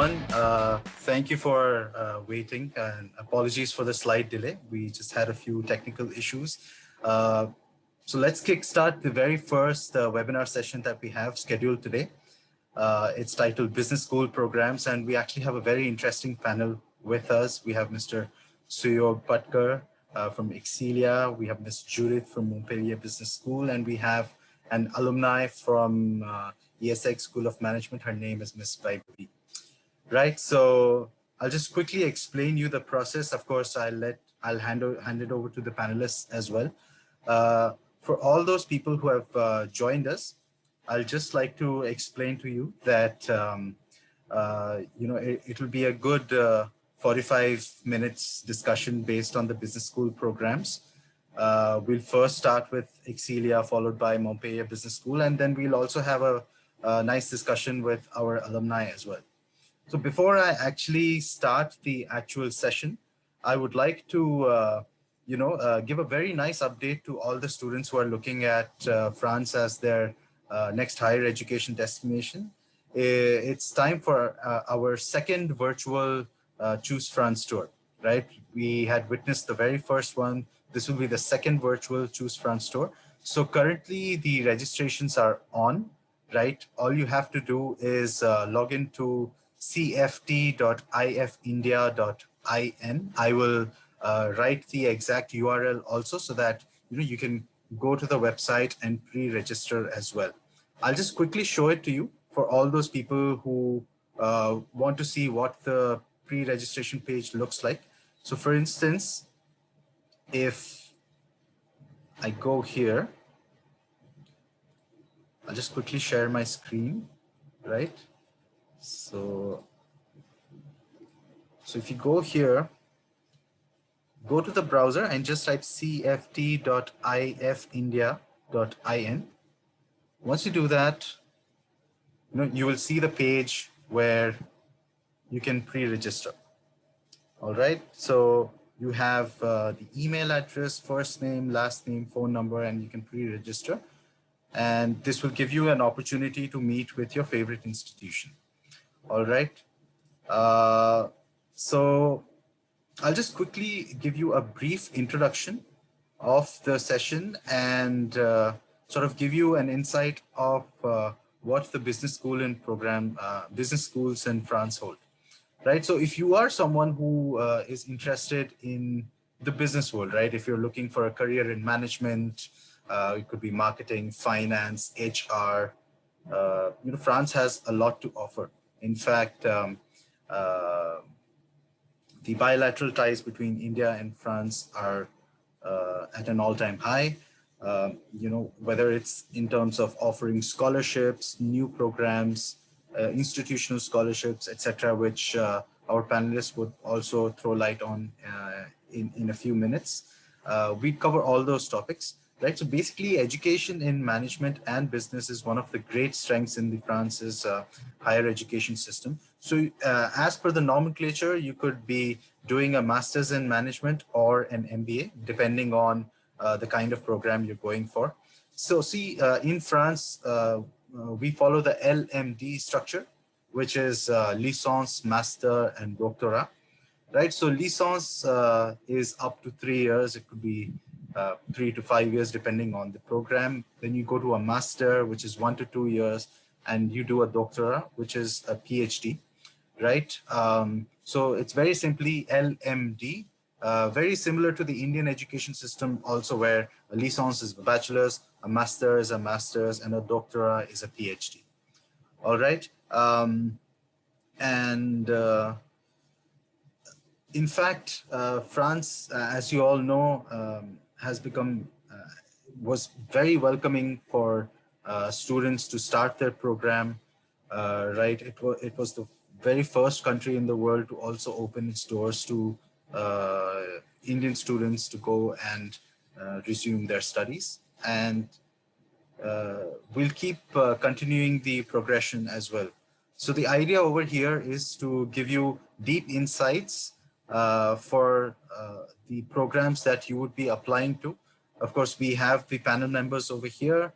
everyone. Thank you for waiting, and apologies for the slight delay. We just had a few technical issues. So let's kickstart the very first webinar session that we have scheduled today. It's titled Business School Programs, and we actually have a very interesting panel with us. We have Mr. Suyog Patkar from Exilia. We have Ms. Judith from Montpellier Business School, and we have an alumni from Essex School of Management. Her name is Ms. Vaibhavi. Right, so I'll just quickly explain you the process. Of course, I'll hand it over to the panelists as well. For all those people who have joined us, I'll just like to explain to you that it will be a good 45 minutes discussion based on the business school programs. We'll first start with Exilia, followed by Montpellier Business School, and then we'll also have a nice discussion with our alumni as well. So before I actually start the actual session, I would like to, give a very nice update to all the students who are looking at France as their next higher education destination. It's time for our second virtual Choose France tour, right? We had witnessed the very first one. This will be the second virtual Choose France tour. So currently the registrations are on, right? All you have to do is log into cft.ifindia.in. I will write the exact URL also so that you can go to the website and pre-register as well. I'll just quickly show it to you for all those people who want to see what the pre-registration page looks like. So for instance, if I go here, I'll just quickly share my screen, right? So if you go here, go to the browser and just type cft.ifindia.in. Once you do that, you will see the page where you can pre-register. All right, so you have the email address, first name, last name, phone number, and you can pre-register. And this will give you an opportunity to meet with your favorite institution. All right. So I'll just quickly give you a brief introduction of the session and sort of give you an insight of what the business school and program, business schools in France hold. Right. So if you are someone who is interested in the business world, right? If you're looking for a career in management, it could be marketing, finance, HR. France has a lot to offer. In fact, the bilateral ties between India and France are at an all-time high. Whether it's in terms of offering scholarships, new programs, institutional scholarships, etc., which our panelists would also throw light on in a few minutes. We cover all those topics. Right, so basically education in management and business is one of the great strengths in the France's higher education system. So as per the nomenclature, you could be doing a master's in management or an MBA, depending on the kind of program you're going for. So see, in France, we follow the LMD structure, which is licence, master, and doctorat. Right, so licence is up to 3 years. It could be 3 to 5 years, depending on the program. Then you go to a master, which is 1 to 2 years, and you do a doctorate, which is a PhD, right? So it's very simply LMD, very similar to the Indian education system also, where a licence is a bachelor's, a master is a master's, and a doctorate is a PhD. All right. In fact, France, as you all know, was very welcoming for students to start their program, right? It was the very first country in the world to also open its doors to Indian students to go and resume their studies. And we'll keep continuing the progression as well. So the idea over here is to give you deep insights for the programs that you would be applying to. Of course, we have the panel members over here.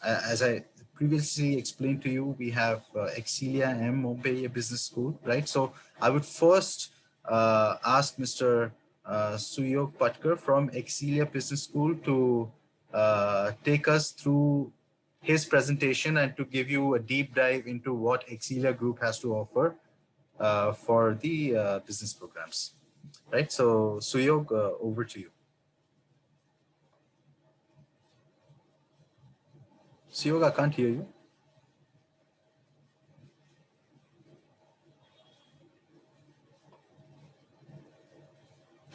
As I previously explained to you, we have Excelia M Mumbai Business School, right? So I would first ask Mr. Suyog Patkar from Excelia Business School to take us through his presentation and to give you a deep dive into what Excelia Group has to offer for the business programs, right? So Suyog, over to you. Suyog, I can't hear you.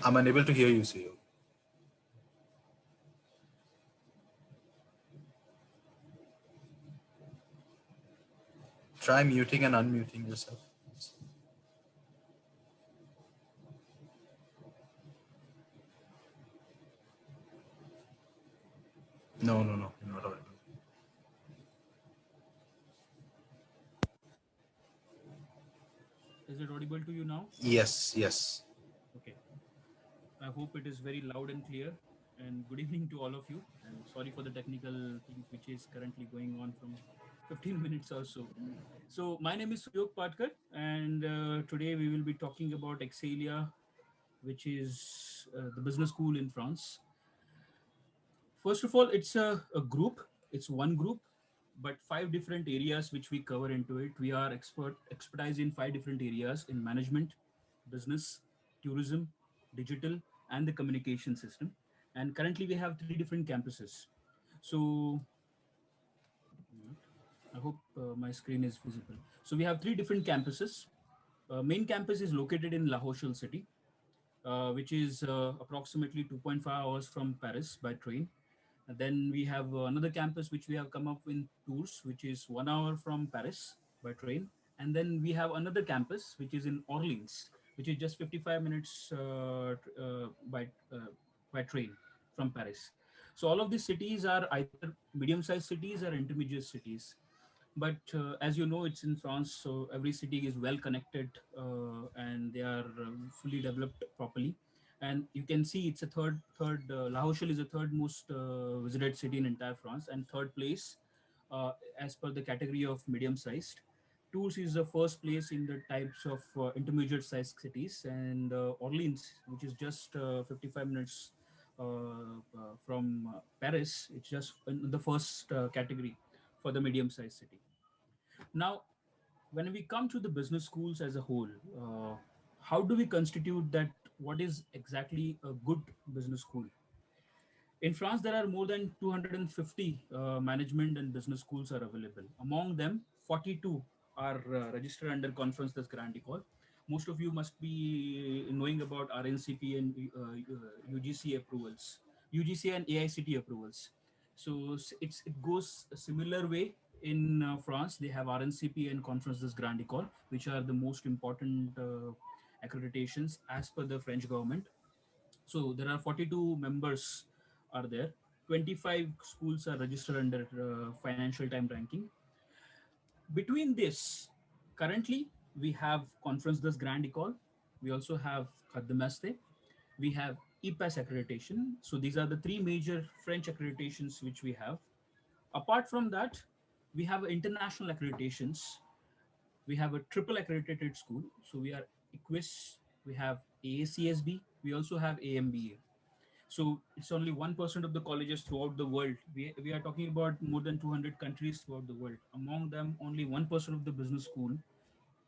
I'm unable to hear you, Suyog. Try muting and unmuting yourself. No, no, no, you're not audible. Is it audible to you now? Yes, yes. Okay. I hope it is very loud and clear. And good evening to all of you. And sorry for the technical things which is currently going on from 15 minutes or so. So my name is Suyog Patkar, and today we will be talking about Excelia, which is the business school in France. First of all, it's a group. It's one group, but five different areas which we cover into it. We are expertise in five different areas in management, business, tourism, digital, and the communication system. And currently, we have three different campuses. So I hope my screen is visible. So we have three different campuses. Main campus is located in La Rochelle City, which is approximately 2.5 hours from Paris by train. And then we have another campus which we have come up in Tours, which is 1 hour from Paris by train. And then we have another campus which is in Orleans, which is just 55 minutes by train from Paris. So all of these cities are either medium-sized cities or intermediate cities. But as you know, it's in France, so every city is well connected and they are fully developed properly. And you can see it's a third La Rochelle is the third most visited city in entire France, and third place as per the category of medium sized. Tours is the first place in the types of intermediate sized cities, and Orleans, which is just 55 minutes from Paris, it's just in the first category for the medium sized city. Now, when we come to the business schools as a whole, how do we constitute that? What is exactly a good business school? In France, there are more than 250 management and business schools are available. Among them, 42 are registered under Conference des Grandes Écoles. Most of you must be knowing about RNCP and UGC approvals, UGC and AICT approvals. So it goes a similar way in France. They have RNCP and Conference des Grandes Écoles, which are the most important accreditations as per the French government. So there are 42 members are there. 25 schools are registered under Financial Time ranking. Between this, currently we have Conference des Grandes Écoles. We also have Khademaste. We have EPAS accreditation. So these are the three major French accreditations which we have. Apart from that, we have international accreditations. We have a triple accredited school. So we are EQUIS, we have AACSB, we also have AMBA. So it's only 1% of the colleges throughout the world. We are talking about more than 200 countries throughout the world. Among them, only 1% of the business school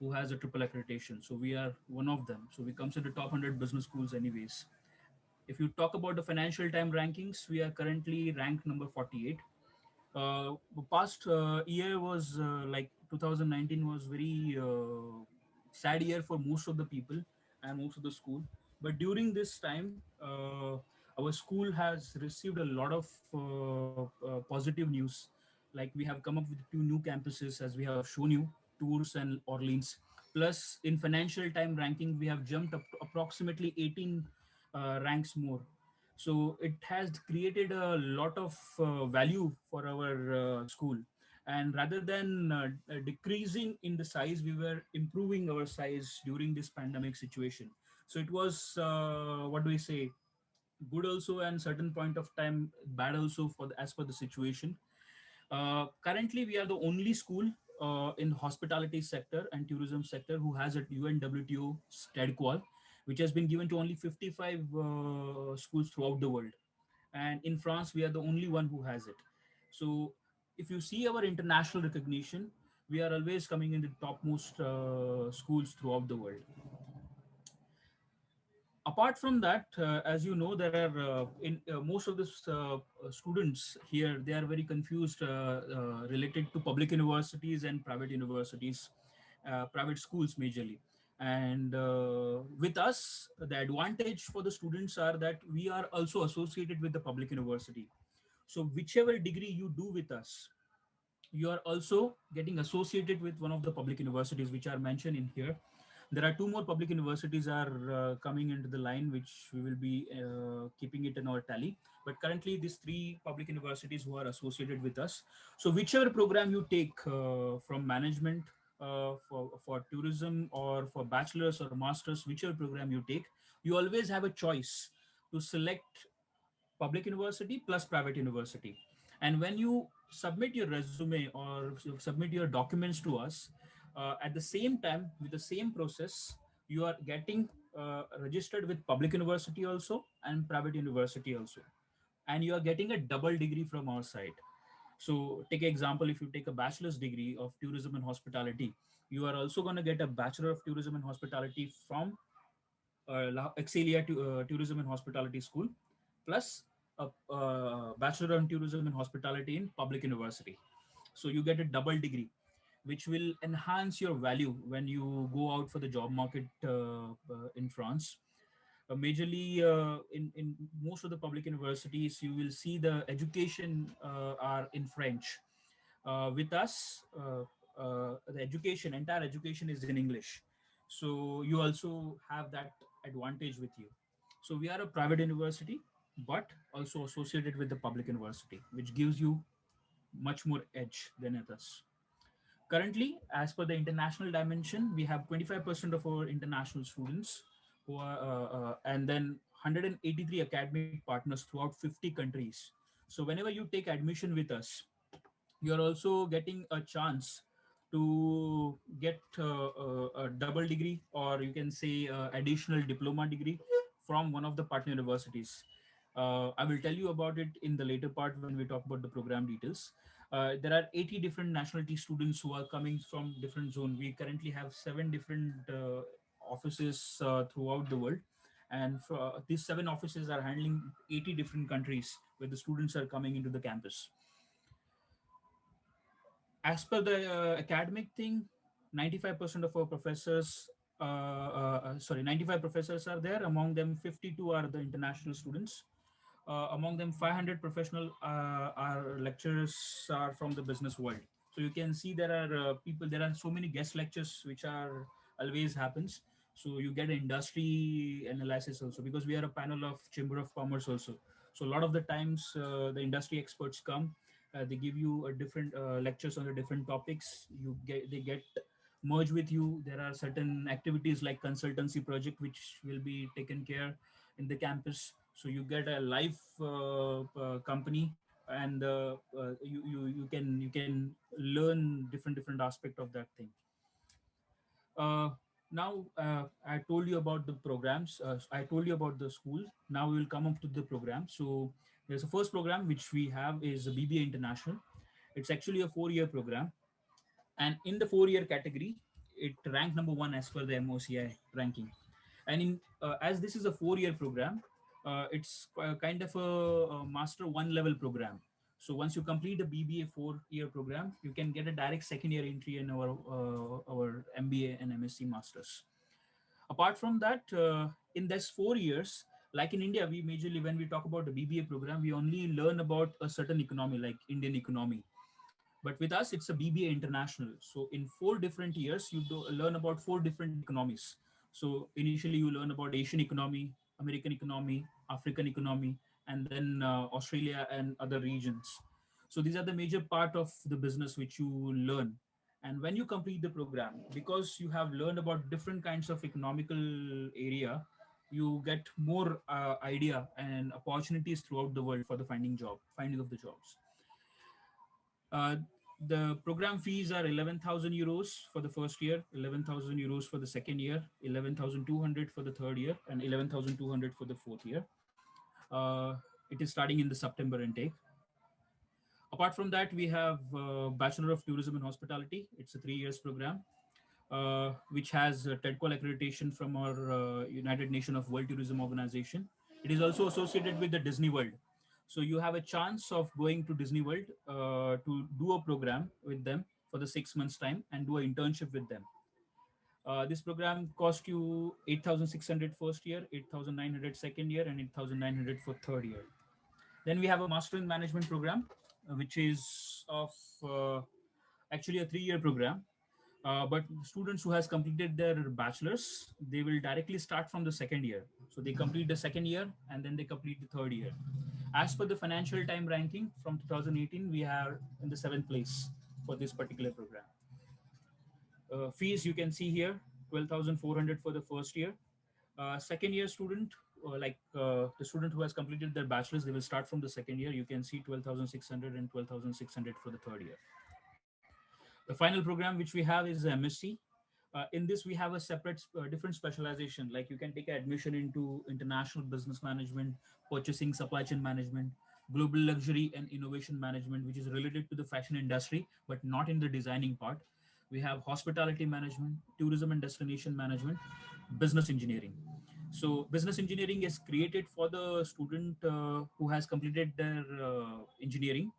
who has a triple accreditation. So we are one of them. So we comes in the top 100 business schools anyways. If you talk about the Financial Time rankings, we are currently ranked number 48. The past year was like 2019 was very sad year for most of the people and most of the school. But during this time, our school has received a lot of positive news. Like we have come up with two new campuses, as we have shown you, Tours and Orleans. Plus, in Financial Time ranking, we have jumped up to approximately 18 ranks more. So it has created a lot of value for our school. And rather than decreasing in the size, we were improving our size during this pandemic situation. So it was what do we say, good also, and certain point of time bad also for as per the situation. Currently, we are the only school in hospitality sector and tourism sector who has a UNWTO study qual, which has been given to only 55 schools throughout the world. And in France, we are the only one who has it. So, if you see our international recognition, we are always coming in the topmost schools throughout the world. Apart from that, as you know, there are in most of the students here, they are very confused related to public universities and private universities, private schools majorly. And with us, the advantage for the students are that we are also associated with the public university. So whichever degree you do with us, you are also getting associated with one of the public universities which are mentioned in here. There are two more public universities are coming into the line, which we will be keeping it in our tally. But currently, these three public universities who are associated with us. So whichever program you take from management, for tourism, or for bachelor's or master's, whichever program you take, you always have a choice to select public university plus private university. And when you submit your resume or submit your documents to us, at the same time, with the same process, you are getting registered with public university also and private university also, and you are getting a double degree from our side. So take an example, if you take a bachelor's degree of tourism and hospitality, you are also going to get a bachelor of tourism and hospitality from Excelia Tourism and Hospitality School, plus a Bachelor in Tourism and Hospitality in Public University. So you get a double degree, which will enhance your value when you go out for the job market in France. Majorly, in most of the public universities, you will see the education are in French. With us, the education, entire education is in English. So you also have that advantage with you. So we are a private university, but also associated with the public university, which gives you much more edge than others. Currently, as per the international dimension, we have 25% of our international students who are, and then 183 academic partners throughout 50 countries. So whenever you take admission with us, you're also getting a chance to get a double degree, or you can say additional diploma degree from one of the partner universities. I will tell you about it in the later part when we talk about the program details. There are 80 different nationality students who are coming from different zone. We currently have 7 different offices throughout the world, and for, these 7 offices are handling 80 different countries where the students are coming into the campus. As per the academic thing, 95% of our professors, 95 professors are there. Among them, 52 are the international students. Among them, 500 professional are lecturers are from the business world. So you can see there are people. There are so many guest lectures which are always happens. So you get industry analysis also, because we are a panel of Chamber of Commerce also. So a lot of the times the industry experts come. They give you a different lectures on the different topics. They get merge with you. There are certain activities like consultancy project which will be taken care in the campus. So you get a live company, and you can learn different aspect of that thing. uh, Now, I told you about the programs. I told you about the school. Now we will come up to the program. So there's a first program which we have is a BBA International. It's actually a 4-year program, and in the 4-year category, it ranked number one as per the MOCI ranking. And in as this is a 4-year program, it's kind of a master one level program. So once you complete the BBA 4-year program, you can get a direct second year entry in our MBA and MSc masters. Apart from that, in this 4 years, like in India, we majorly, when we talk about the BBA program, we only learn about a certain economy like Indian economy. But with us, it's a BBA International. So in 4 different years, you learn about 4 different economies. So initially, you learn about Asian economy, American economy, African economy, and then Australia and other regions. So these are the major part of the business which you learn. And when you complete the program, because you have learned about different kinds of economical area, you get more idea and opportunities throughout the world for the finding of the jobs. Uh, the program fees are 11,000 euros for the first year, 11,000 euros for the second year, 11,200 for the third year, and 11,200 for the fourth year. Uh, it is starting in the September intake. Apart from that, we have Bachelor of Tourism and Hospitality. It's a 3 years program, which has TEDCOL accreditation from our United Nations of World Tourism Organization. It is also associated with the Disney World. So you have a chance of going to Disney World to do a program with them for the 6 months time and do an internship with them. This program cost you 8,600 first year, 8,900 second year, and 8,900 for third year. Then we have a Master in Management program, which is of actually a 3 year program. But students who has completed their bachelor's, they will directly start from the second year. So they complete the second year and then they complete the third year. As per the Financial Time ranking from 2018, we are in the 7th place for this particular program. Fees you can see here, 12,400 for the first year. Second year student, the student who has completed their bachelor's, they will start from the second year. You can see 12,600 and 12,600 for the third year. The final program which we have is MSc. In this, we have a separate, different specialization. Like you can take admission into international business management, purchasing, supply chain management, global luxury and innovation management, which is related to the fashion industry, but not in the designing part. We have hospitality management, tourism and destination management, business engineering. So business engineering is created for the student who has completed their engineering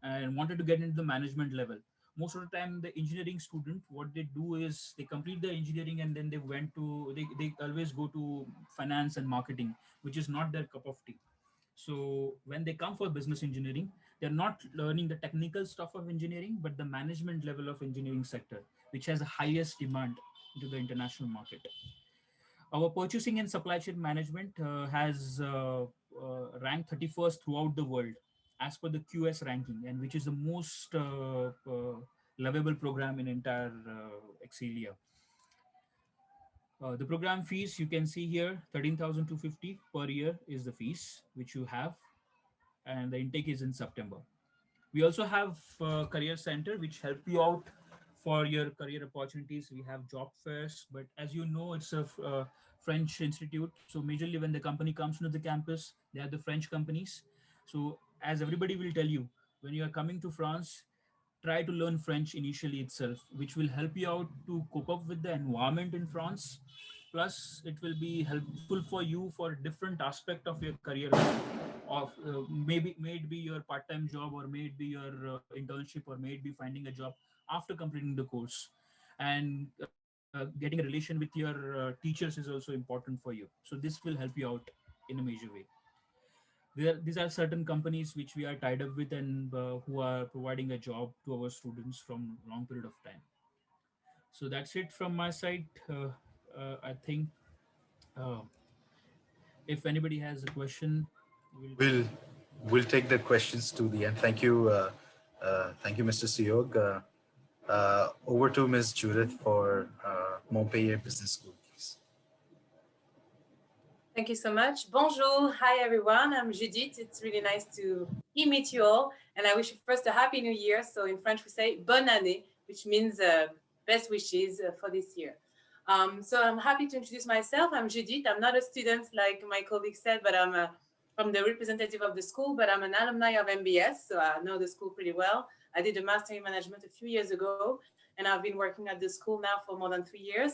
and wanted to get into the management level. Most of the time the engineering student, what they do is they complete the engineering and then they always go to finance and marketing, which is not their cup of tea. So when they come for business engineering, they're not learning the technical stuff of engineering, but the management level of engineering sector, which has the highest demand into the international market. Our purchasing and supply chain management has ranked 31st throughout the world as per the QS ranking, and which is the most lovable program in entire Excelia. The program fees you can see here, 13,250 per year is the fees which you have, and the intake is in September. We also have career center which help you out for your career opportunities. We have job fairs, but as you know, it's a French institute. So majorly when the company comes into the campus, they are the French companies. So as everybody will tell you, when you are coming to France, try to learn French initially itself, which will help you out to cope up with the environment in France. Plus, it will be helpful for you for different aspect of your career, of maybe may it be your part-time job, or may it be your internship, or may it be finding a job after completing the course. And getting a relation with your teachers is also important for you. So this will help you out in a major way. These are certain companies which we are tied up with, and who are providing a job to our students from long period of time. So that's it from my side. I think uh, if anybody has a question, we'll We'll we'll take the questions to the end. Thank you, Mr. Siog. Over to Ms. Judith for Montpellier Business School, please. Thank you so much. Bonjour. Hi, everyone. I'm Judith. It's really nice to meet you all. And I wish you first a happy new year. So in French, we say bonne année, which means best wishes for this year. So I'm happy to introduce myself. I'm Judith. I'm not a student like my colleague said, but I'm the representative of the school, but I'm an alumni of MBS. So I know the school pretty well. I did a master in management a few years ago, and I've been working at the school now for more than 3 years.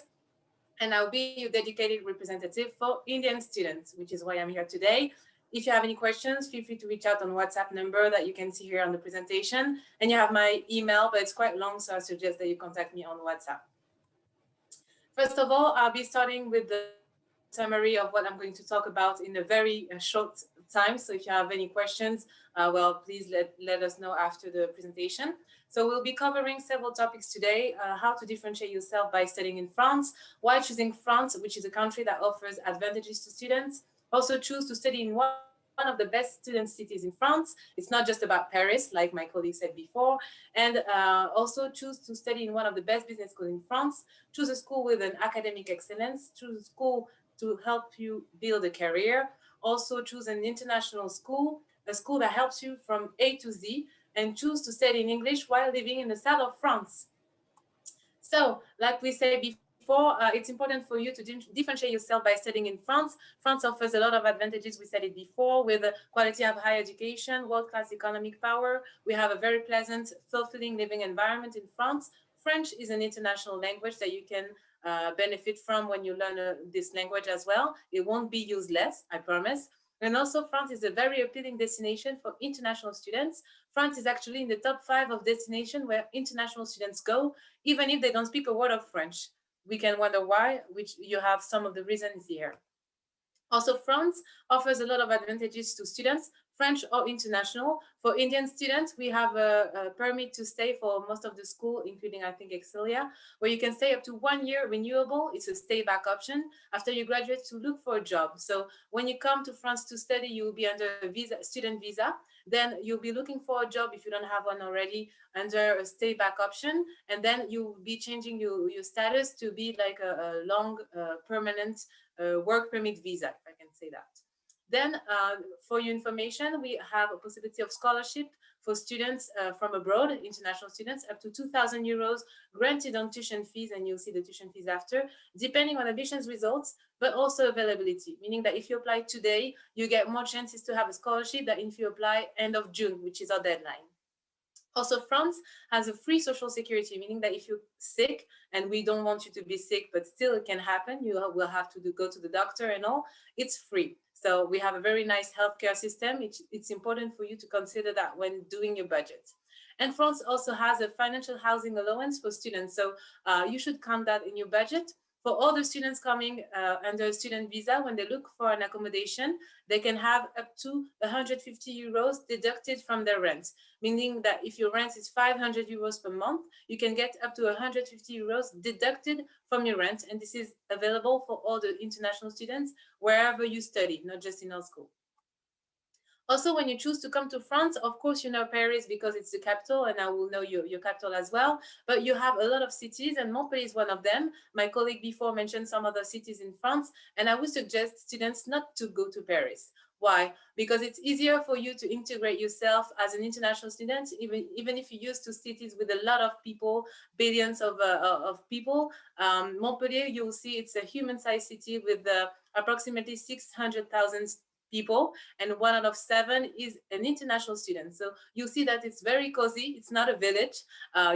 And I'll be your dedicated representative for Indian students, which is why I'm here today. If you have any questions, feel free to reach out on WhatsApp number that you can see here on the presentation. And you have my email, but it's quite long, so I suggest that you contact me on WhatsApp. First of all, I'll be starting with the summary of what I'm going to talk about in a very short time. So if you have any questions, well, please let us know after the presentation. So we'll be covering several topics today: how to differentiate yourself by studying in France, why choosing France, which is a country that offers advantages to students, also choose to study in one of the best student cities in France. It's not just about Paris, like my colleague said before, and also choose to study in one of the best business schools in France, choose a school with an academic excellence, choose a school to help you build a career, also choose an international school, a school that helps you from A to Z, and choose to study in English while living in the south of France. So, like we said before, it's important for you to differentiate yourself by studying in France. France offers a lot of advantages. We said it before, with the quality of higher education, world-class economic power. We have a very pleasant, fulfilling living environment in France. French is an international language that you can benefit from when you learn this language as well. It won't be useless, I promise. And also, France is a very appealing destination for international students. France is actually in the top 5 of destinations where international students go, even if they don't speak a word of French. We can wonder why, which you have some of the reasons here. Also, France offers a lot of advantages to students, French or international. For Indian students, we have a permit to stay for most of the school, including, I think, Excelia, where you can stay up to 1 year renewable. It's a stay back option after you graduate to look for a job. So when you come to France to study, you will be under a visa, student visa. Then you'll be looking for a job if you don't have one already under a stay back option. And then you'll be changing your status to be like a long permanent work permit visa, if I can say that. Then, for your information, we have a possibility of scholarship for students from abroad, international students, up to 2,000 euros granted on tuition fees, and you'll see the tuition fees after, depending on admissions results, but also availability, meaning that if you apply today, you get more chances to have a scholarship than if you apply end of June, which is our deadline. Also, France has a free social security, meaning that if you're sick, and we don't want you to be sick, but still it can happen, you will have to go to the doctor and all, it's free. So we have a very nice healthcare system. It's important for you to consider that when doing your budget. And France also has a financial housing allowance for students. So you should count that in your budget. For all the students coming under a student visa, when they look for an accommodation, they can have up to 150 euros deducted from their rent, meaning that if your rent is 500 euros per month, you can get up to 150 euros deducted from your rent. And this is available for all the international students wherever you study, not just in our school. Also, when you choose to come to France, of course, you know Paris because it's the capital, and I will know your capital as well. But you have a lot of cities, and Montpellier is one of them. My colleague before mentioned some other cities in France, and I would suggest students not to go to Paris. Why? Because it's easier for you to integrate yourself as an international student, even if you're used to cities with a lot of people, billions of people. Montpellier, you will see it's a human-sized city with approximately 600,000 people, and 1 out of 7 is an international student. So you see that it's very cozy. It's not a village.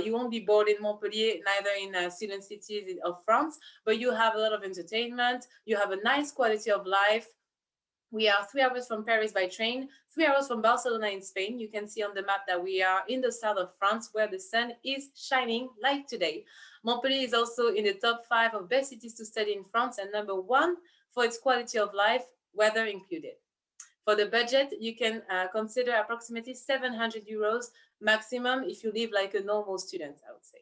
You won't be bored in Montpellier, neither in student cities of France, but you have a lot of entertainment. You have a nice quality of life. We are 3 hours from Paris by train, 3 hours from Barcelona in Spain. You can see on the map that we are in the south of France, where the sun is shining like today. Montpellier is also in the top 5 of best cities to study in France, and number 1 for its quality of life, weather included. For the budget, you can consider approximately 700 euros maximum if you live like a normal student, I would say.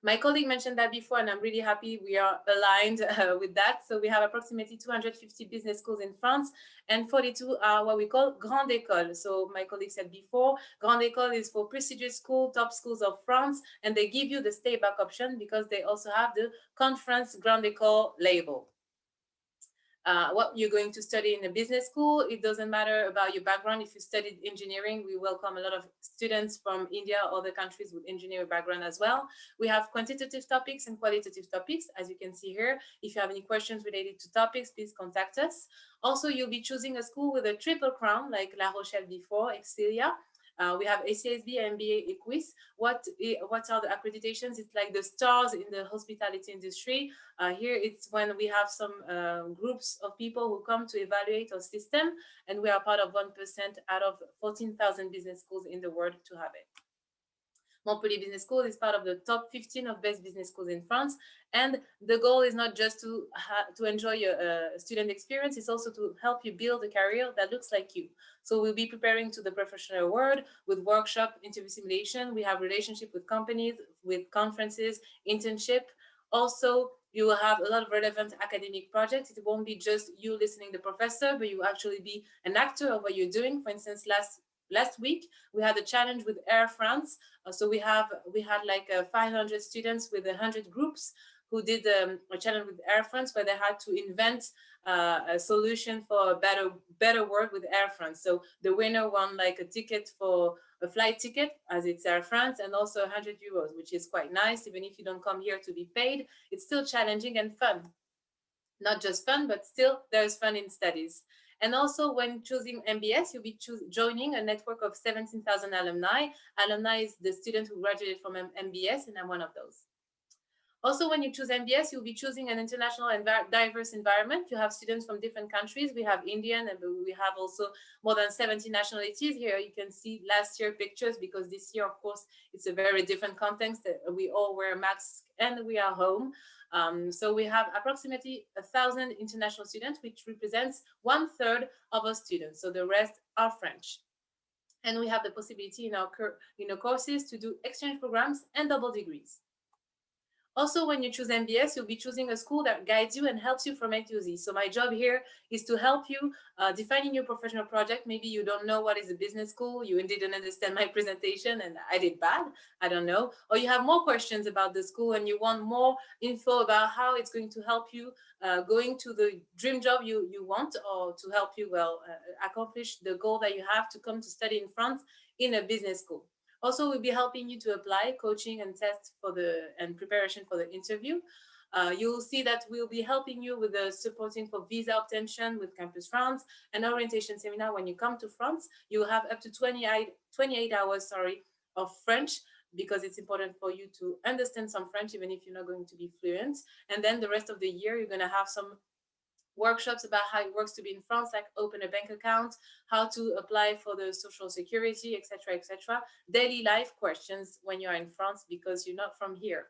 My colleague mentioned that before, and I'm really happy we are aligned with that. So we have approximately 250 business schools in France, and 42 are what we call Grande École. So my colleague said before, Grande École is for prestigious school, top schools of France, and they give you the stay back option because they also have the Conference Grande École label. What you're going to study in a business school, it doesn't matter about your background. If you studied engineering, we welcome a lot of students from India or other countries with engineering background as well. We have quantitative topics and qualitative topics, as you can see here. If you have any questions related to topics, please contact us. Also, you'll be choosing a school with a triple crown, like La Rochelle before, Excelia. We have ACSB, MBA, EQUIS. What are the accreditations? It's like the stars in the hospitality industry. Here it's when we have some groups of people who come to evaluate our system, and we are part of 1% out of 14,000 business schools in the world to have it. Montpellier Business School is part of the top 15 of best business schools in France. And the goal is not just to enjoy your student experience, it's also to help you build a career that looks like you. So we'll be preparing to the professional world with workshop, interview simulation. We have relationship with companies, with conferences, internship. Also, you will have a lot of relevant academic projects. It won't be just you listening to the professor, but you will actually be an actor of what you're doing. For instance, last week we had a challenge with Air France. So we had like 500 students with 100 groups who did a challenge with Air France where they had to invent a solution for a better work with Air France. So the winner won like a ticket for a flight ticket, as it's Air France, and also 100 euros, which is quite nice. Even if you don't come here to be paid, it's still challenging and fun. Not just fun, but still there's fun in studies. And also when choosing MBS, you'll be joining a network of 17,000 alumni. Alumni is the student who graduated from MBS, and I'm one of those. Also, when you choose MBS, you'll be choosing an international and diverse environment. You have students from different countries. We have Indian, and we have also more than 70 nationalities here. You can see last year pictures, because this year, of course, it's a very different context. We all wear masks and we are home. So we have approximately 1,000 international students, which represents 1/3 of our students. So the rest are French. And we have the possibility in our courses to do exchange programs and double degrees. Also, when you choose MBS, you'll be choosing a school that guides you and helps you from A to Z. So my job here is to help you defining your professional project. Maybe you don't know what is a business school. You didn't understand my presentation and I did bad. I don't know. Or you have more questions about the school and you want more info about how it's going to help you going to the dream job you want, or to help you, accomplish the goal that you have to come to study in France in a business school. Also, we'll be helping you to apply, coaching and test and preparation for the interview. You'll see that we'll be helping you with the supporting for visa obtention with Campus France and orientation seminar. When you come to France, you have up to 28 hours, of French, because it's important for you to understand some French, even if you're not going to be fluent. And then the rest of the year, you're going to have some workshops about how it works to be in France, like open a bank account, how to apply for the social security, etc., etc. Daily life questions when you're in France because you're not from here.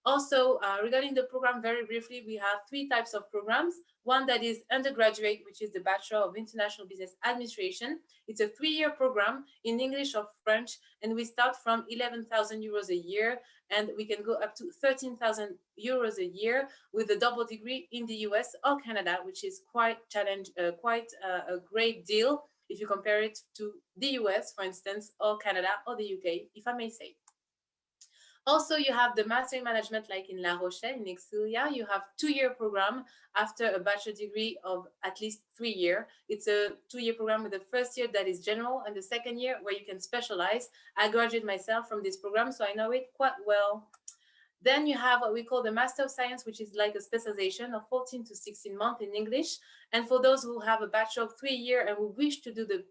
Also, regarding the program, very briefly, we have 3 types of programs. One that is undergraduate, which is the Bachelor of International Business Administration. It's a 3-year program in English or French, and we start from 11,000 euros a year, and we can go up to 13,000 euros a year with a double degree in the US or Canada, which is quite a great deal if you compare it to the US, for instance, or Canada or the UK, if I may say. Also, you have the master in management, like in La Rochelle, in Exilia. You have 2-year program after a bachelor degree of at least 3 years. It's a 2-year program with the first year that is general and the second year where you can specialize. I graduated myself from this program, so I know it quite well. Then you have what we call the Master of Science, which is like a specialization of 14 to 16 months in English. And for those who have a Bachelor of 3 years and who wish to do the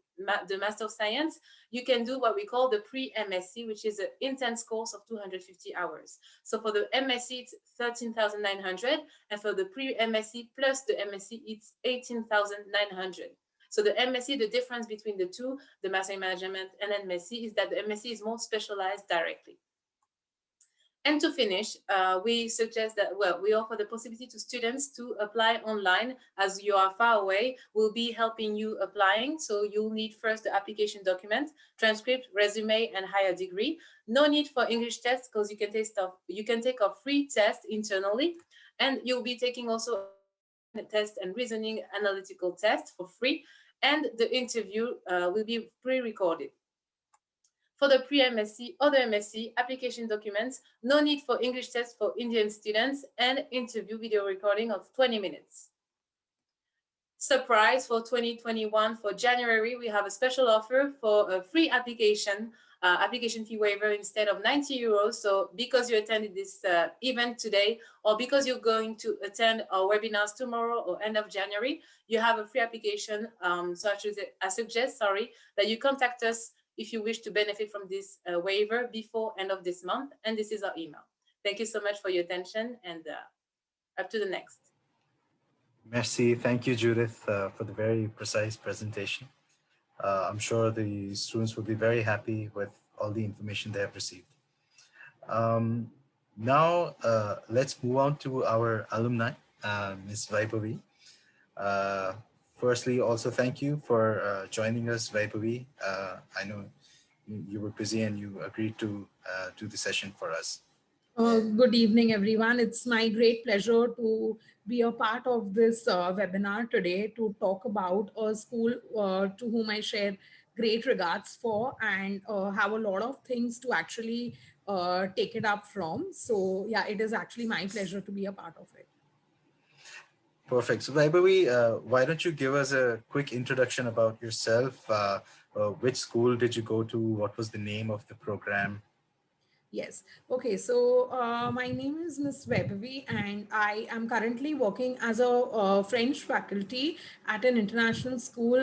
Master of Science, you can do what we call the pre-MSc, which is an intense course of 250 hours. So for the MSc, it's 13,900. And for the pre-MSc plus the MSc, it's 18,900. So the MSc, the difference between the two, the Master in Management and MSc, is that the MSc is more specialized directly. And to finish, we suggest that, we offer the possibility to students to apply online. As you are far away, we'll be helping you applying. So you'll need first the application document, transcript, resume, and higher degree. No need for English tests, because you can take a free test internally. And you'll be taking also a test and reasoning analytical test for free. And the interview will be pre-recorded. For the pre-MSc or the MSc, application documents, no need for English test for Indian students, and interview video recording of 20 minutes. Surprise, for 2021, for January, we have a special offer for a free application fee waiver instead of 90 euros. So because you attended this event today, or because you're going to attend our webinars tomorrow or end of January, you have a free application. So I suggest that you contact us if you wish to benefit from this waiver before end of this month. And this is our email. Thank you so much for your attention, and up to the next. Merci. Thank you, Judith, for the very precise presentation. I'm sure the students will be very happy with all the information they have received. Now, let's move on to our alumni, Ms. Vaibhavi. Firstly, also thank you for joining us, Vaibhavi. I know you were busy and you agreed to do the session for us. Good evening, everyone. It's my great pleasure to be a part of this webinar today to talk about a school to whom I share great regards for, and have a lot of things to actually take it up from. So yeah, it is actually my pleasure to be a part of it. Perfect. So, Vaibhavi, why don't you give us a quick introduction about yourself? Which school did you go to? What was the name of the program? Yes. Okay. So my name is Miss Webby, and I am currently working as a French faculty at an international school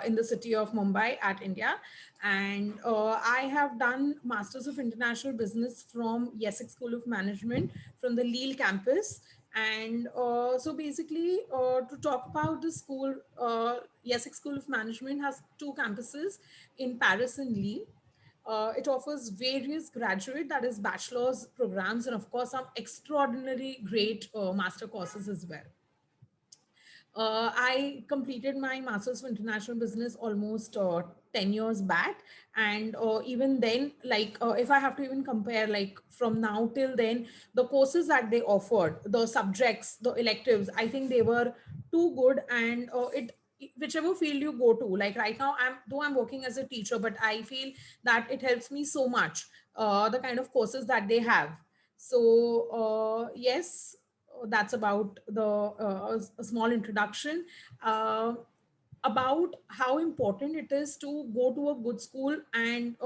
in the city of Mumbai at India. And I have done Masters of International Business from Essex School of Management from the Lille campus. And so basically, to talk about the school, Essex School of Management has two campuses in Paris and Lille. It offers various graduate, that is bachelor's programs, and of course some extraordinary great master courses as well. I completed my Masters of International Business almost 10 years back. And even then, like, if I have to even compare, like, from now till then, the courses that they offered, the subjects, the electives, I think they were too good. And whichever field you go to, like right now, though I'm working as a teacher, but I feel that it helps me so much, the kind of courses that they have. So, yes, that's about a small introduction about how important it is to go to a good school. And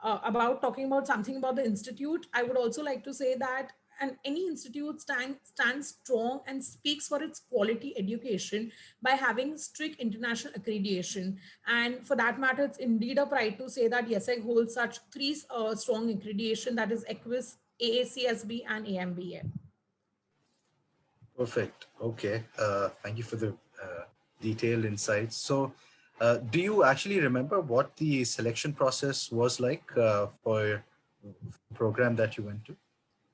about talking about something about the institute, I would also like to say that and any institute stands strong and speaks for its quality education by having strict international accreditation. And for that matter, it's indeed a pride to say that ESSEC holds such three strong accreditation, that is EQUIS, AACSB, and AMBA. Perfect. Okay. Thank you for the detailed insights. So, do you actually remember what the selection process was like for the program that you went to?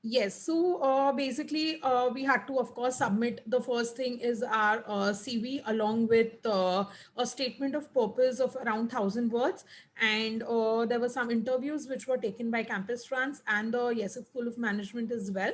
Yes, so basically, we had to, of course, submit. The first thing is our CV along with a statement of purpose of around 1,000 words. And there were some interviews which were taken by Campus France and the Essex School of Management as well.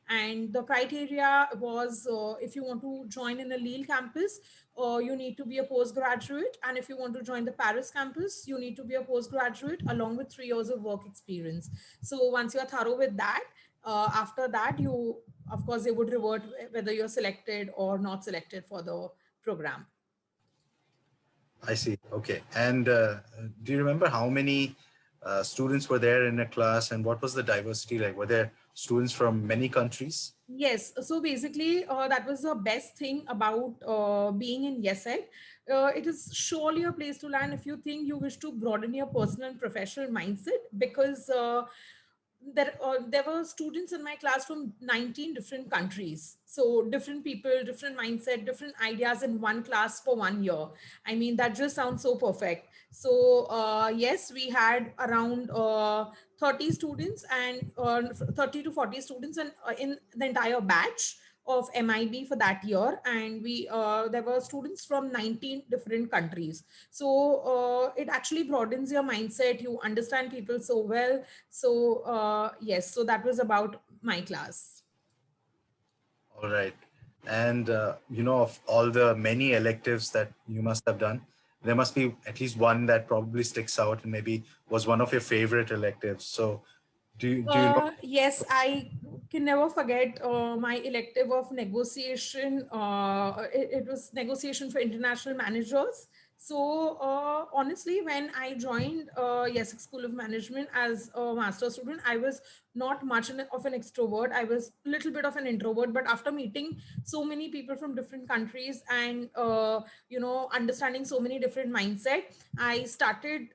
And the criteria was, if you want to join in a Lille campus, you need to be a postgraduate. And if you want to join the Paris campus, you need to be a postgraduate along with 3 years of work experience. So once you're thorough with that, after that, you, of course, they would revert whether you're selected or not selected for the program. I see. Okay. And do you remember how many students were there in a class, and what was the diversity like? Were there students from many countries? Yes, so basically, that was the best thing about being in YesEd. It is surely a place to land if you think you wish to broaden your personal and professional mindset, because there were students in my class from 19 different countries. So different people, different mindset, different ideas in one class for 1 year. I mean, that just sounds so perfect. So yes, we had around 30 students and 30 to 40 students and in the entire batch of MIB for that year. And we there were students from 19 different countries. So it actually broadens your mindset. You understand people so well. So yes, so that was about my class. All right. And, of all the many electives that you must have done, there must be at least one that probably sticks out and maybe was one of your favorite electives. So, do you know? Yes, I can never forget my elective of negotiation. It was negotiation for international managers. So honestly, when I joined Essex School of Management as a master student, I was not much of an extrovert. I was a little bit of an introvert. But after meeting so many people from different countries and understanding so many different mindset, I started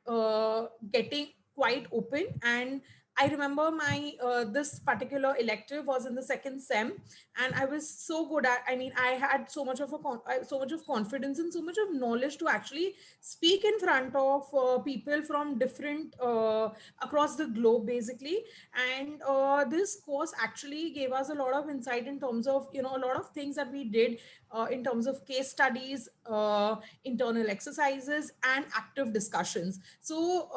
getting quite open. And I remember my this particular elective was in the second sem, and I was so good at. I mean, I had so much of so much of confidence and so much of knowledge to actually speak in front of people from different across the globe, basically. And this course actually gave us a lot of insight in terms of a lot of things that we did in terms of case studies, internal exercises, and active discussions. So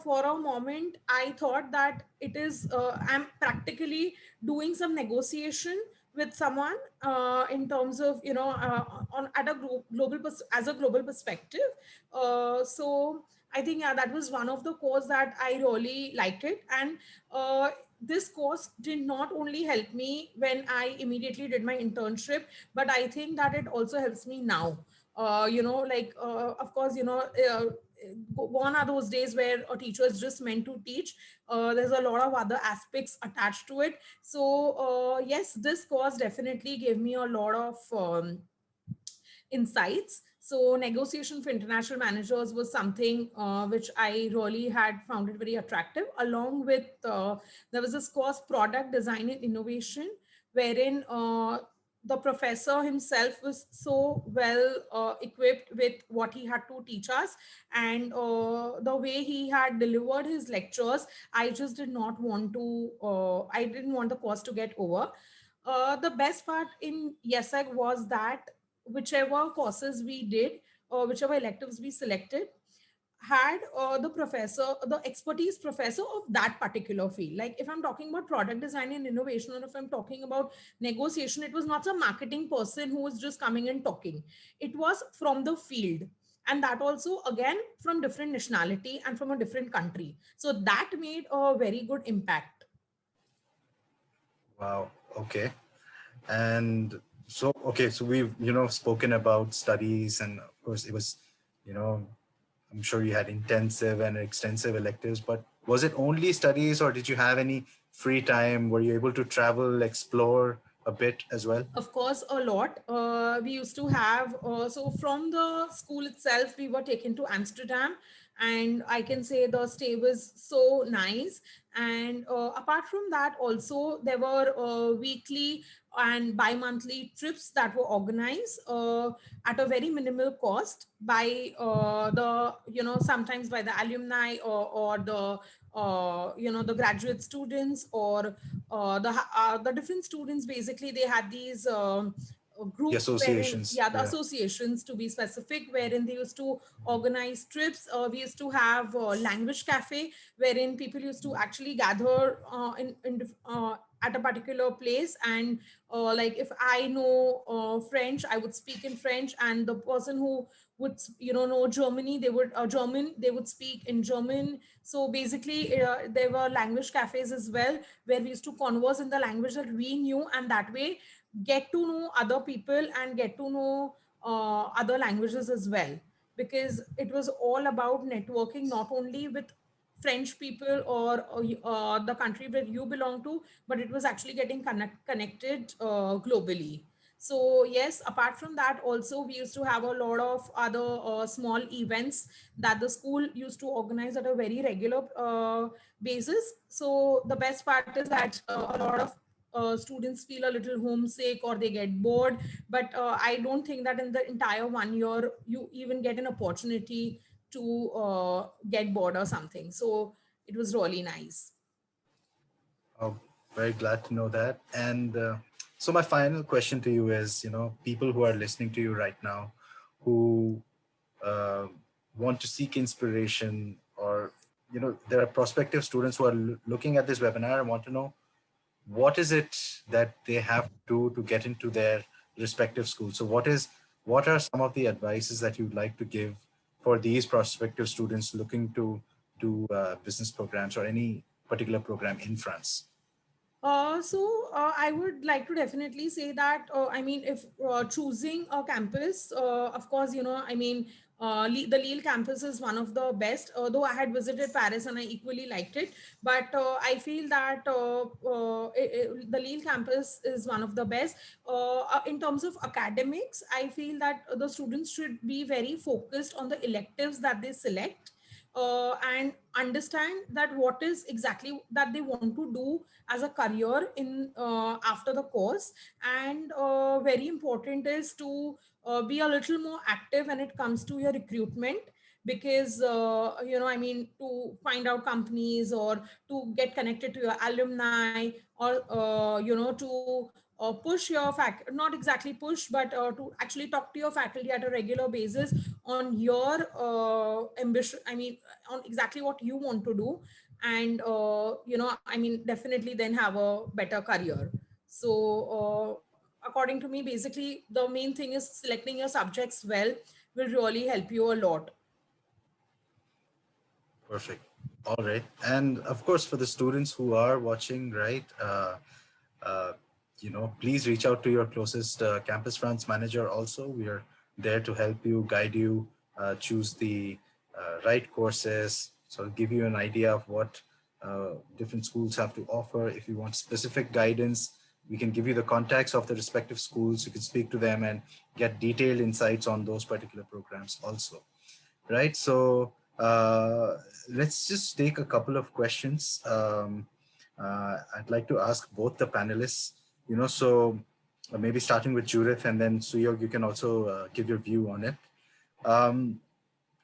for a moment I thought that it is I'm practically doing some negotiation with someone in terms of, on at a global as a global perspective. So I think, yeah, that was one of the course that I really liked it. And uh, this course did not only help me when I immediately did my internship, but I think that it also helps me now. Of course, gone are those days where a teacher is just meant to teach. There's a lot of other aspects attached to it. So yes, this course definitely gave me a lot of insights. So negotiation for international managers was something which I really had found it very attractive. Along with there was this course, product design and innovation, wherein the professor himself was so well equipped with what he had to teach us, and the way he had delivered his lectures, I just did not want to. I didn't want the course to get over. The best part in YESEG was that whichever courses we did or whichever electives we selected had the expertise professor of that particular field. Like if I'm talking about product design and innovation, or if I'm talking about negotiation, it was not some marketing person who was just coming and talking. It was from the field. And that also, again, from different nationality and from a different country. So that made a very good impact. Wow. Okay. And so, okay, so we've, spoken about studies, and of course it was, you know, I'm sure you had intensive and extensive electives, but was it only studies, or did you have any free time? Were you able to travel, explore a bit as well? Of course, a lot. We used to have, so from the school itself, we were taken to Amsterdam, and I can say the stay was so nice. And apart from that, also, there were weekly and bi monthly trips that were organized at a very minimal cost by sometimes by the alumni, or the graduate students, or the different students. Basically they had these The groups wherein, associations. yeah, the Yeah. associations to be specific, wherein they used to organize trips. We used to have a language cafe wherein people used to actually gather at a particular place. And like if I know French, I would speak in French, and the person who would know Germany, they would German, they would speak in German. So basically there were language cafes as well, where we used to converse in the language that we knew, and that way get to know other people and get to know other languages as well. Because it was all about networking, not only with French people, or the country where you belong to, but it was actually getting connected globally. So yes, apart from that, also we used to have a lot of other small events that the school used to organize at a very regular basis. So the best part is that a lot of students feel a little homesick or they get bored. But I don't think that in the entire 1 year you even get an opportunity to get bored or something. So it was really nice. Oh, very glad to know that. And so my final question to you is, people who are listening to you right now, who uh, want to seek inspiration, or, there are prospective students who are looking at this webinar and want to know what is it that they have to do to get into their respective schools. So what are some of the advices that you'd like to give for these prospective students looking to do business programs or any particular program in France? I would like to definitely say that, I mean, if choosing a campus, of course, the Lille campus is one of the best, though I had visited Paris and I equally liked it. But I feel that the Lille campus is one of the best. In terms of academics, I feel that the students should be very focused on the electives that they select, and understand that what is exactly that they want to do as a career in after the course. And very important is to be a little more active when it comes to your recruitment. Because to find out companies, or to get connected to your alumni, or to push your not exactly push, but to actually talk to your faculty at a regular basis on your ambition, on exactly what you want to do. And definitely then have a better career. So according to me, basically the main thing is selecting your subjects well will really help you a lot. Perfect. All right. And of course, for the students who are watching, right, uh, please reach out to your closest Campus France manager also. We are there to help you, guide you, choose the right courses, so give you an idea of what different schools have to offer. If you want specific guidance, we can give you the contacts of the respective schools. You can speak to them and get detailed insights on those particular programs also, right? So let's just take a couple of questions. I'd like to ask both the panelists, maybe starting with Judith, and then Suyog, you can also give your view on it. Um,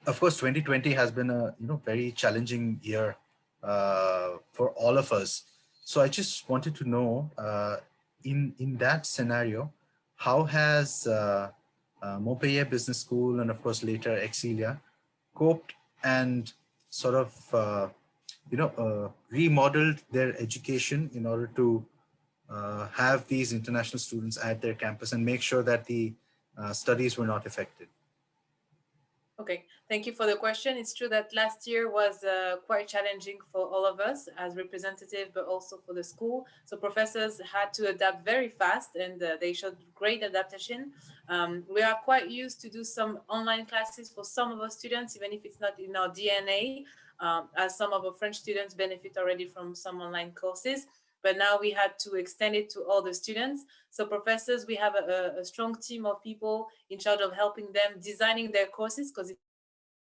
of course, 2020 has been a very challenging year for all of us. So I just wanted to know, in that scenario, how has Montpellier Business School and of course later Excelia coped and sort of remodeled their education in order to have these international students at their campus and make sure that the studies were not affected. Okay, thank you for the question. It's true that last year was quite challenging for all of us as representative, but also for the school. So professors had to adapt very fast, and they showed great adaptation. We are quite used to do some online classes for some of our students, even if it's not in our DNA, as some of our French students benefit already from some online courses. But now we had to extend it to all the students. So professors, we have a strong team of people in charge of helping them designing their courses, because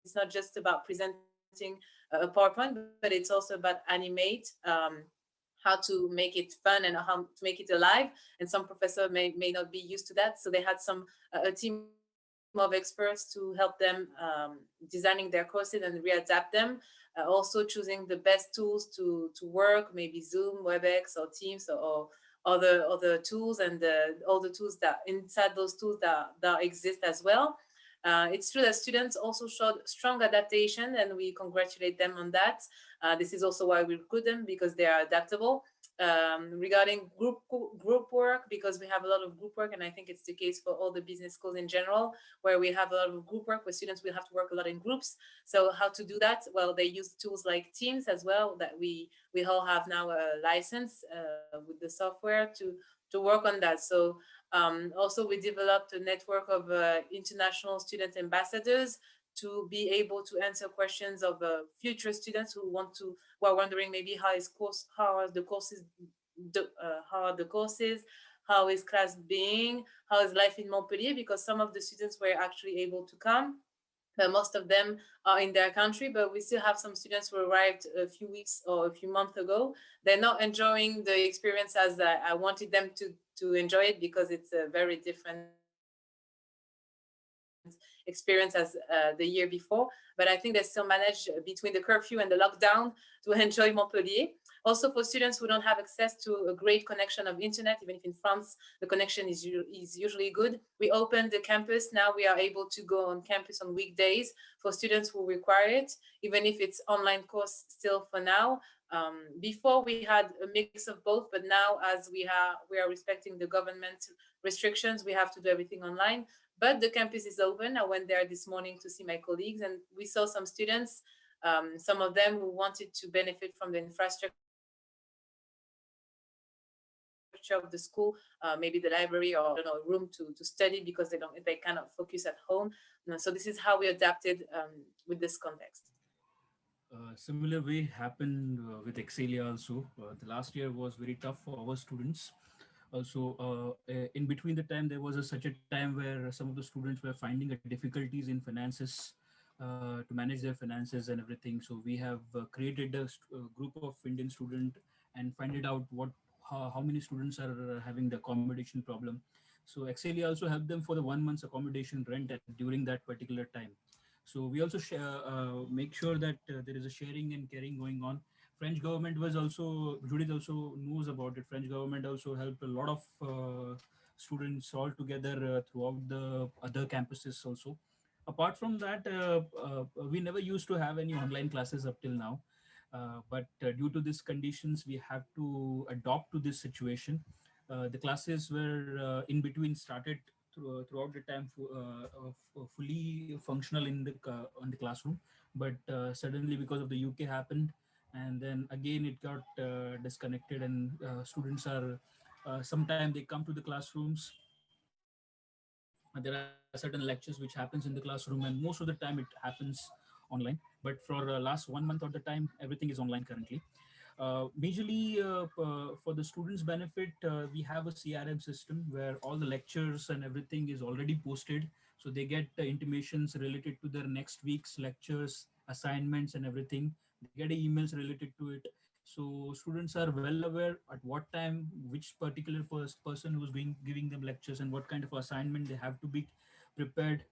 it's not just about presenting a PowerPoint, but it's also about animate, how to make it fun and how to make it alive. And some professors may not be used to that. So they had a team of experts to help them designing their courses and readapt them. Also choosing the best tools to work, maybe Zoom, WebEx, or Teams, or other tools, and all the tools that inside those tools that exist as well. It's true that students also showed strong adaptation, and we congratulate them on that. This is also why we recruit them, because they are adaptable. Regarding group work, because we have a lot of group work, and I think it's the case for all the business schools in general, where we have a lot of group work where students will have to work a lot in groups. So how to do that? Well, they use tools like Teams as well, that we all have now a license with the software to work on that. So also, we developed a network of international student ambassadors to be able to answer questions of future students who are wondering maybe how are the courses, how are the courses, how is class being, how is life in Montpellier, because some of the students were actually able to come. Most of them are in their country, but we still have some students who arrived a few weeks or a few months ago. They're not enjoying the experience as I wanted them to enjoy it, because it's a very different experience as the year before. But I think they still manage between the curfew and the lockdown to enjoy Montpellier. Also, for students who don't have access to a great connection of internet, even if in France the connection is usually good, we opened the campus. Now we are able to go on campus on weekdays for students who require it, even if it's online course still for now. Before we had a mix of both, but now as we are respecting the government restrictions, we have to do everything online. But the campus is open. I went there this morning to see my colleagues, and we saw some students, some of them who wanted to benefit from the infrastructure of the school, maybe the library, or I don't know, a room to study, because they cannot focus at home. So this is how we adapted with this context. Similar way happened with Excelia also. The last year was very tough for our students. Also, in between the time, there was such a time where some of the students were finding a difficulties in finances, to manage their finances and everything. So we have created a group of Indian student and find it out how many students are having the accommodation problem. So Excelia also helped them for the 1 month's accommodation rent during that particular time. So we also make sure that there is a sharing and caring going on. French government was also, Judith also knows about it. French government also helped a lot of students all together throughout the other campuses also. Apart from that, we never used to have any online classes up till now. But due to these conditions, we have to adopt to this situation. The classes were in between started throughout the time fully functional on the classroom, but suddenly because of the UK happened, and then again it got disconnected, and students are sometimes they come to the classrooms. There are certain lectures which happens in the classroom, and most of the time it happens online. But for last 1 month of the time, everything is online currently. Majorly for the students' benefit, we have a CRM system where all the lectures and everything is already posted. So they get intimations related to their next week's lectures, assignments, and everything. They get emails related to it. So students are well aware at what time, which particular person who's going giving them lectures, and what kind of assignment they have to be prepared,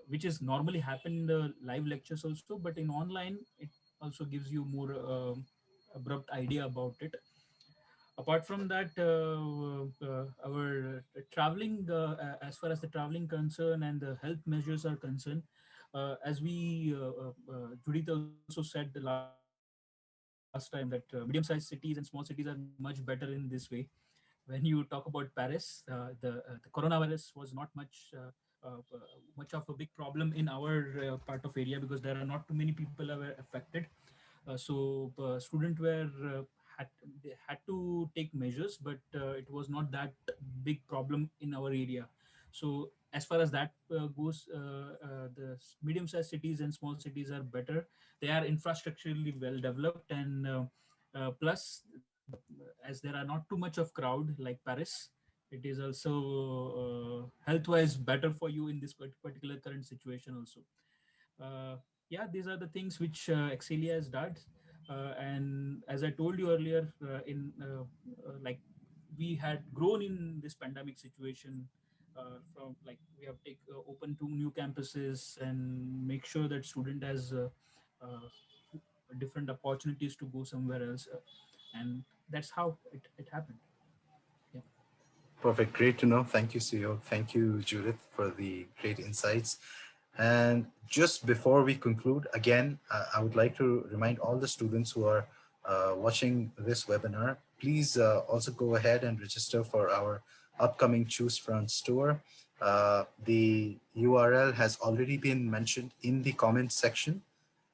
which is normally happen in the live lectures also, but in online it also gives you more abrupt idea about it. Apart from that, our traveling, as far as the traveling concern and the health measures are concerned, as we Judith also said the last time, that medium-sized cities and small cities are much better in this way. When you talk about Paris, the coronavirus was not much of a big problem in our part of area, because there are not too many people were affected. Student were had they had to take measures, but it was not that big problem in our area. So as far as that goes, the medium-sized cities and small cities are better. They are infrastructurally well developed, and plus as there are not too much of crowd like Paris, it is also health-wise better for you in this particular current situation also. Yeah, these are the things which Excelia has done. And as I told you earlier, like we had grown in this pandemic situation, from like we have take open two new campuses and make sure that student has uh, different opportunities to go somewhere else, and that's how it happened. Yeah. Perfect. Great to know. Thank you, CEO. Thank you, Judith, for the great insights. And just before we conclude, again, I would like to remind all the students who are watching this webinar, please also go ahead and register for our upcoming Choose France tour. The URL has already been mentioned in the comments section.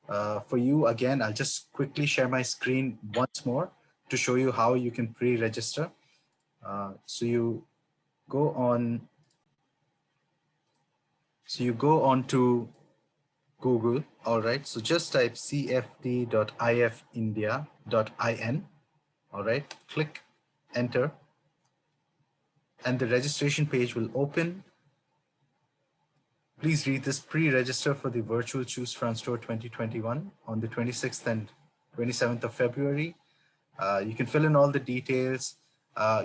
For you, again, I'll just quickly share my screen once more to show you how you can pre-register. So you go on to Google. All right, so just type cft.ifindia.in. All right, click enter, and the registration page will open. Please read this: pre-register for the virtual Choose France Tour 2021 on the 26th and 27th of February. You can fill in all the details.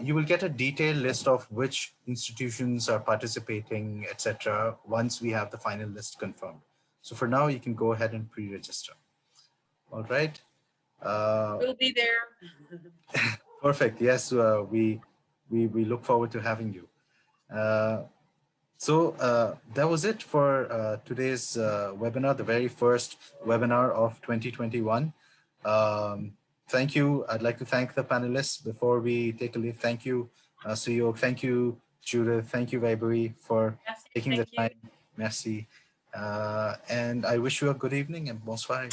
You will get a detailed list of which institutions are participating, etc., once we have the final list confirmed. So for now, you can go ahead and pre-register. All right. We'll be there. Perfect. Yes, we look forward to having you. That was it for today's webinar, the very first webinar of 2021. Thank you. I'd like to thank the panelists before we take a leave. Thank you, CEO. Thank you, Judith. Thank you, Vaibhavi, for Merci, taking the thank you. time. Merci. And I wish you a good evening and bonsoir.